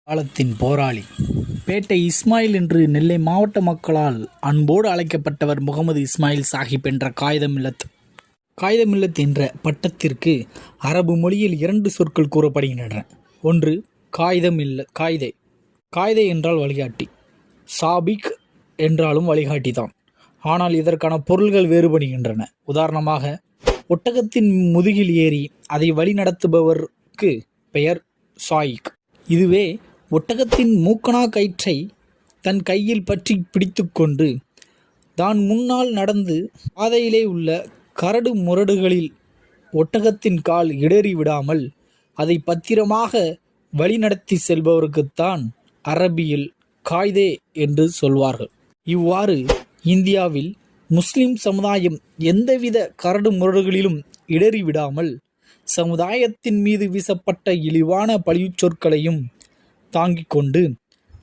காலத்தின் போராளி பேட்டை இஸ்மாயில் என்று நெல்லை மாவட்ட மக்களால் அன்போடு அழைக்கப்பட்டவர் முகமது இஸ்மாயில் சாஹிப் என்ற காயிதமில்லத். காயிதமில்லத் என்ற பட்டத்திற்கு அரபு மொழியில் 2 சொற்கள் கூறப்படுகின்றன. ஒன்று காயிதே. காயிதே என்றால் வழிகாட்டி, சாபிக் என்றாலும் வழிகாட்டி தான். ஆனால் இதற்கான பொருள்கள் வேறுபடுகின்றன. உதாரணமாக, ஒட்டகத்தின் முதுகில் ஏறி அதை வழி நடத்துபவருக்கு பெயர் சாயிக். இதுவே ஒட்டகத்தின் மூக்கணா கயிற்றை தன் கையில் பற்றி பிடித்து கொண்டு தான் முன்னால் நடந்து பாதையிலே உள்ள கரடு முரடுகளில் ஒட்டகத்தின் கால் இடறி விடாமல் அதை பத்திரமாக வழிநடத்தி செல்பவருக்குத்தான் அரபியில் காயிதே என்று சொல்வார்கள். இவ்வாறு இந்தியாவில் முஸ்லிம் சமுதாயம் எந்தவித கரடு முரடுகளிலும் இடறி விடாமல் சமுதாயத்தின் மீது வீசப்பட்ட இழிவான பழிச் சொற்களையும் தாங்கிக் கொண்டு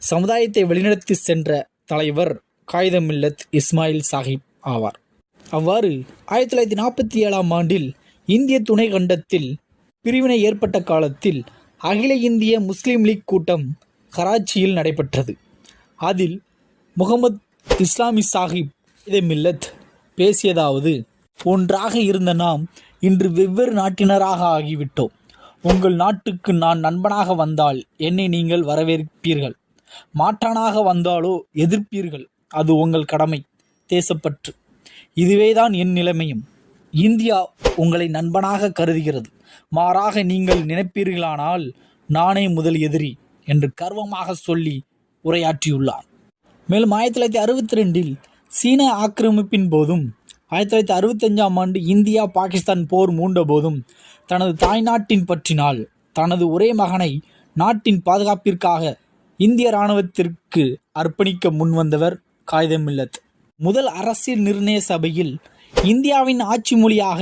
சமுதாயத்தை வழிநடத்தி சென்ற தலைவர் காயிதமில்லத் இஸ்மாயில் சாஹிப் ஆவார். அவ்வாறு 1947ஆம் ஆண்டில் இந்திய துணை கண்டத்தில் பிரிவினை ஏற்பட்ட காலத்தில் அகில இந்திய முஸ்லீம் லீக் கூட்டம் கராச்சியில் நடைபெற்றது. அதில் முகமது இஸ்மாயில் சாஹிப் காயிதமில்லத் பேசியதாவது: ஒன்றாக இருந்த நாம் இன்று வெவ்வேறு நாட்டினராக ஆகிவிட்டோம். உங்கள் நாட்டுக்கு நான் நண்பனாக வந்தால் என்னை நீங்கள் வரவேற்பீர்கள், மாற்றானாக வந்தாலோ எதிர்ப்பீர்கள். அது உங்கள் கடமை, தேசப்பற்று. இதுவேதான் என் நிலைமையும். இந்தியா உங்களை நண்பனாக கருதுகிறது. மாறாக நீங்கள் நினைப்பீர்களானால் நானே முதல் எதிரி என்று கர்வமாக சொல்லி உரையாற்றியுள்ளார். மேலும் 1962இல் சீன ஆக்கிரமிப்பின் போதும் 1965ஆம் ஆண்டு இந்தியா பாகிஸ்தான் போர் மூண்ட போதும் தனது தாய்நாட்டின் பற்றினால் தனது ஒரே மகனை நாட்டின் பாதுகாப்பிற்காக இந்திய இராணுவத்திற்கு அர்ப்பணிக்க முன்வந்தவர் காயிதமில்லத். முதல் அரசியல் நிர்ணய சபையில் இந்தியாவின் ஆட்சி மொழியாக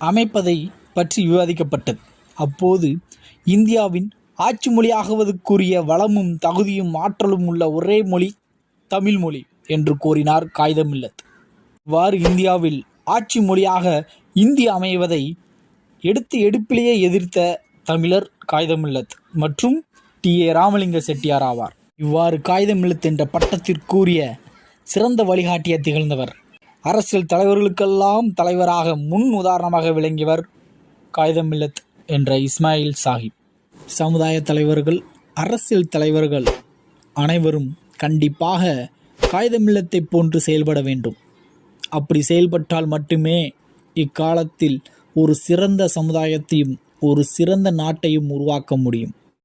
அமைப்பதை பற்றி விவாதிக்கப்பட்டது. அப்போது இந்தியாவின் ஆட்சி மொழியாகுவதற்குரிய வளமும் தகுதியும் ஆற்றலும் உள்ள ஒரே மொழி தமிழ் மொழி என்று கூறினார் காயிதமில்லத். இவ்வாறு இந்தியாவில் ஆட்சி மொழியாக இந்தி அமைவதை எடுப்பிலேயே எதிர்த்த தமிழர் காயிதமில்லத் மற்றும் டி.ஏ. ராமலிங்க செட்டியார் ஆவார். இவ்வாறு காயிதமில்லத் என்ற பட்டத்திற்குரிய சிறந்த வழிகாட்டியாக திகழ்ந்தவர். அரசியல் தலைவர்களுக்கெல்லாம் தலைவராக முன் உதாரணமாக விளங்கியவர் காயிதமில்லத் என்ற இஸ்மாயில் சாஹிப். சமுதாய தலைவர்கள், அரசியல் தலைவர்கள் அனைவரும் கண்டிப்பாக காயிதமில்லத்தை போன்று செயல்பட வேண்டும். அப்படி செயல்பட்டால் மட்டுமே இக்காலத்தில் ஒரு சிறந்த சமுதாயத்தையும் ஒரு சிறந்த நாட்டையும் உருவாக்க முடியும்.